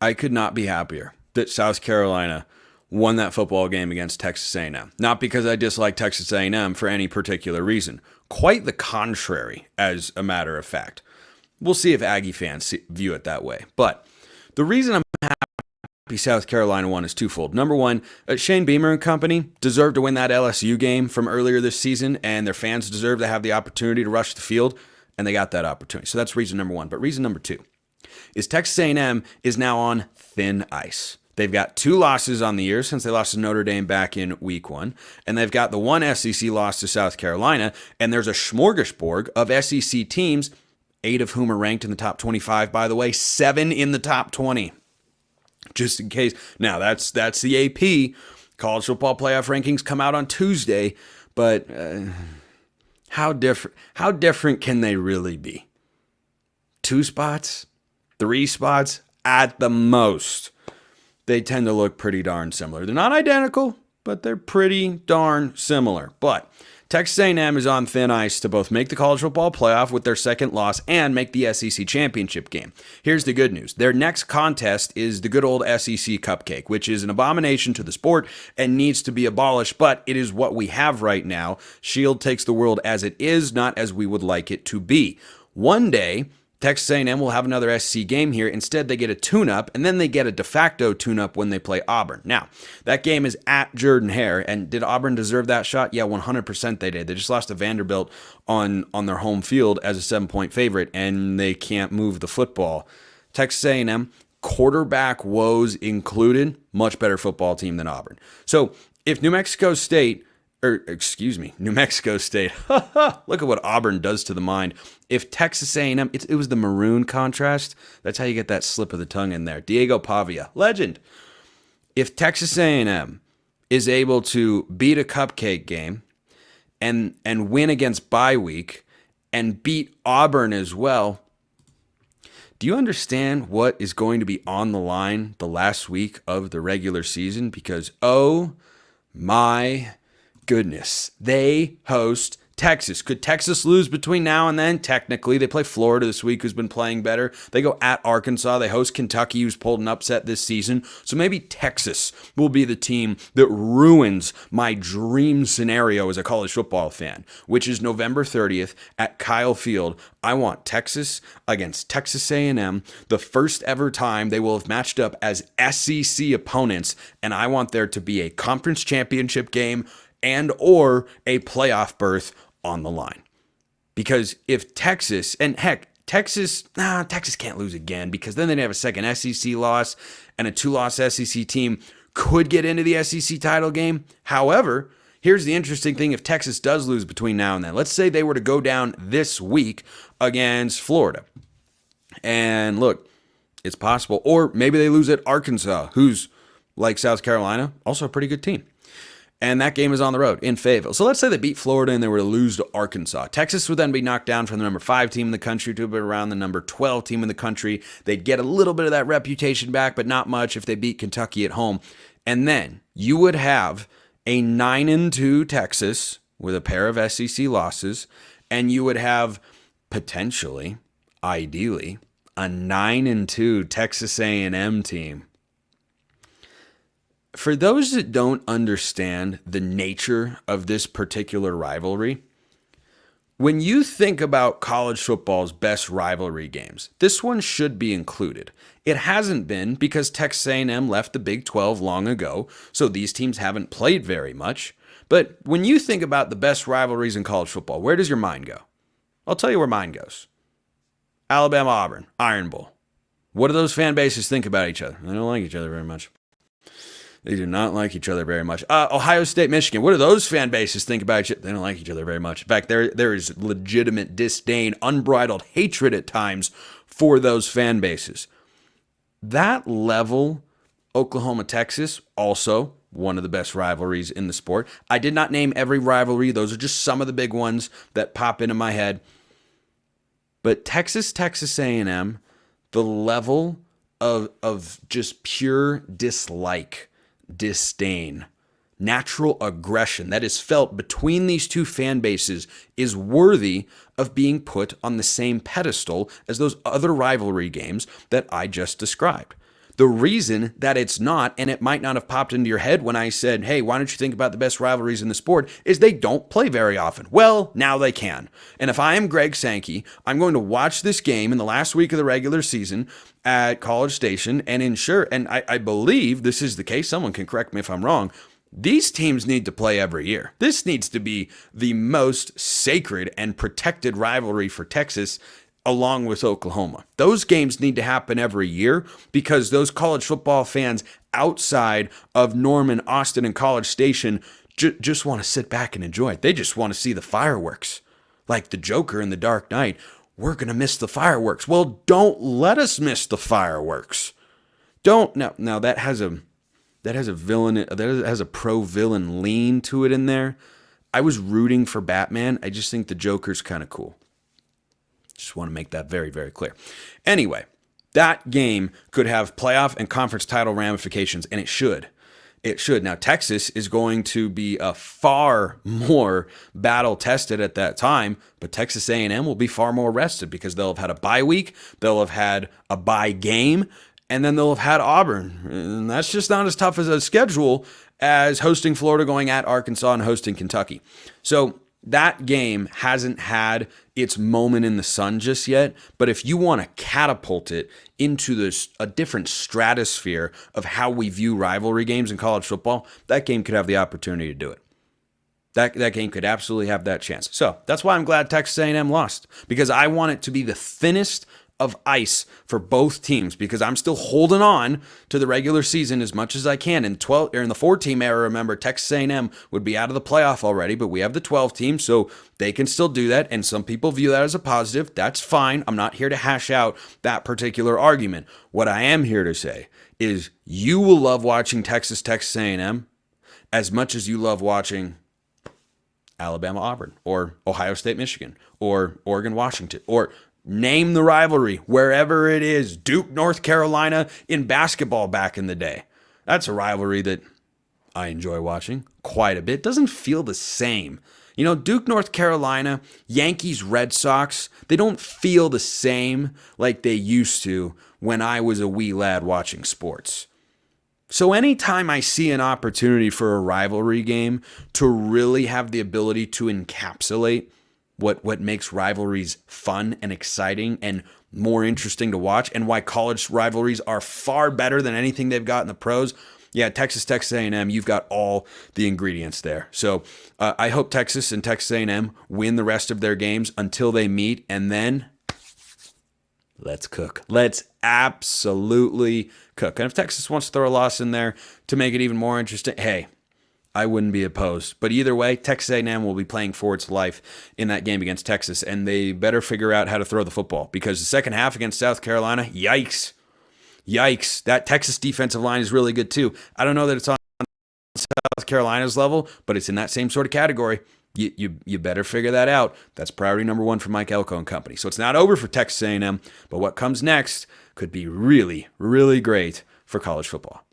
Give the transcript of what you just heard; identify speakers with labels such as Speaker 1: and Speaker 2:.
Speaker 1: I could not be happier that South Carolina won that football game against Texas A&M. Not because I dislike Texas A&M for any particular reason. Quite the contrary, as a matter of fact. We'll see if Aggie fans view it that way. But the reason I'm happy South Carolina won is twofold. Number one, Shane Beamer and company deserve to win that LSU game from earlier this season, and their fans deserve to have the opportunity to rush the field, and they got that opportunity. So that's reason number one. But reason number two is Texas A&M is now on thin ice. They've got 2 losses on the year since they lost to Notre Dame back in week 1. And they've got the 1 SEC loss to South Carolina. And there's a smorgasbord of SEC teams, 8 of whom are ranked in the top 25, by the way, 7 in the top 20. Just in case. Now, that's the AP. College football playoff rankings come out on Tuesday. But how different can they really be? 2 spots? 3 spots? At the most. They tend to look pretty darn similar. They're not identical, but they're pretty darn similar. But Texas A&M is on thin ice to both make the college football playoff with their second loss and make the SEC championship game. Here's the good news. Their next contest is the good old SEC cupcake, which is an abomination to the sport and needs to be abolished, but it is what we have right now. Shield takes the world as it is, not as we would like it to be. One day, Texas A&M will have another SEC game here. Instead, they get a tune-up, and then they get a de facto tune-up when they play Auburn. Now, that game is at Jordan-Hare, and did Auburn deserve that shot? Yeah, 100% they did. They just lost to Vanderbilt on their home field as a 7-point favorite, and they can't move the football. Texas A&M, quarterback woes included, much better football team than Auburn. So, if New Mexico State, look at what Auburn does to the mind. If Texas A&M, it was the maroon contrast. That's how you get that slip of the tongue in there. Diego Pavia, legend. If Texas A&M is able to beat a cupcake game and win against bye week and beat Auburn as well, do you understand what is going to be on the line the last week of the regular season? Because, oh my goodness, they host Texas. Could Texas lose between now and then? Technically, they play Florida this week, who's been playing better. They go at Arkansas. They host Kentucky, who's pulled an upset this season. So maybe Texas will be the team that ruins my dream scenario as a college football fan, which is November 30th at Kyle Field. I want Texas against Texas A&M, the first ever time they will have matched up as SEC opponents, and I want there to be a conference championship game and or a playoff berth on the line. Because if Texas, and heck, Texas can't lose again, because then they'd have a second SEC loss, and a 2-loss SEC team could get into the SEC title game. However, here's the interesting thing. If Texas does lose between now and then, let's say they were to go down this week against Florida. And look, it's possible. Or maybe they lose at Arkansas, who's, like South Carolina, also a pretty good team. And that game is on the road in Fayetteville. So let's say they beat Florida and they were to lose to Arkansas. Texas would then be knocked down from the number 5 team in the country to around the number 12 team in the country. They'd get a little bit of that reputation back, but not much if they beat Kentucky at home. And then you would have a 9-2 Texas with a pair of SEC losses, and you would have potentially, ideally, a 9-2 Texas A&M team. For those that don't understand the nature of this particular rivalry, when you think about college football's best rivalry games, this one should be included. It hasn't been because Texas A&M left the Big 12 long ago, so these teams haven't played very much. But when you think about the best rivalries in college football, where does your mind go? I'll tell you where mine goes. Alabama-Auburn, Iron Bowl. What do those fan bases think about each other? They don't like each other very much. They do not like each other very much. Ohio State, Michigan. What do those fan bases think about each other? They don't like each other very much. In fact, there is legitimate disdain, unbridled hatred at times for those fan bases. That level, Oklahoma, Texas, also one of the best rivalries in the sport. I did not name every rivalry. Those are just some of the big ones that pop into my head. But Texas A&M, the level of just pure dislike, disdain, natural aggression that is felt between these two fan bases is worthy of being put on the same pedestal as those other rivalry games that I just described. The reason that it's not, and it might not have popped into your head when I said, hey, why don't you think about the best rivalries in the sport, is they don't play very often. Well, now they can. And if I am Greg Sankey, I'm going to watch this game in the last week of the regular season at College Station and ensure, and I believe this is the case, someone can correct me if I'm wrong, these teams need to play every year. This needs to be the most sacred and protected rivalry for Texas along with Oklahoma. Those games need to happen every year because those college football fans outside of Norman, Austin, and College Station just want to sit back and enjoy it. They just want to see the fireworks. Like the Joker in The Dark Knight, we're going to miss the fireworks. Well, don't let us miss the fireworks. Don't. Now that has a pro-villain lean to it in there. I was rooting for Batman. I just think the Joker's kind of cool. Just want to make that very, very clear. Anyway, that game could have playoff and conference title ramifications, and it should. It should. Now, Texas is going to be a far more battle-tested at that time, but Texas A&M will be far more rested because they'll have had a bye week, they'll have had a bye game, and then they'll have had Auburn. And that's just not as tough as a schedule as hosting Florida, going at Arkansas, and hosting Kentucky. So that game hasn't had its moment in the sun just yet, but if you want to catapult it into a different stratosphere of how we view rivalry games in college football, that game could have the opportunity to do it. That game could absolutely have that chance. So that's why I'm glad Texas A&M lost, because I want it to be the thinnest of ice for both teams, because I'm still holding on to the regular season as much as I can. In the 4-team era, remember, Texas A&M would be out of the playoff already, but we have the 12 team, so they can still do that, and some people view that as a positive. That's fine. I'm not here to hash out that particular argument. What I am here to say is you will love watching Texas A&M as much as you love watching Alabama Auburn, or Ohio State Michigan, or Oregon Washington, or name the rivalry, wherever it is. Duke, North Carolina in basketball back in the day. That's a rivalry that I enjoy watching quite a bit. Doesn't feel the same. You know, Duke, North Carolina, Yankees, Red Sox, they don't feel the same like they used to when I was a wee lad watching sports. So anytime I see an opportunity for a rivalry game to really have the ability to encapsulate what makes rivalries fun and exciting and more interesting to watch, and why college rivalries are far better than anything they've got in the pros. Yeah, Texas A&M, you've got all the ingredients there. So I hope Texas and Texas A&M win the rest of their games until they meet, and then let's cook. Let's absolutely cook. And if Texas wants to throw a loss in there to make it even more interesting, hey, I wouldn't be opposed. But either way, Texas A&M will be playing for its life in that game against Texas, and they better figure out how to throw the football, because the second half against South Carolina, yikes. That Texas defensive line is really good too. I don't know that it's on South Carolina's level, but it's in that same sort of category. You better figure that out. That's priority number one for Mike Elko and company. So it's not over for Texas A&M, but what comes next could be really, really great for college football.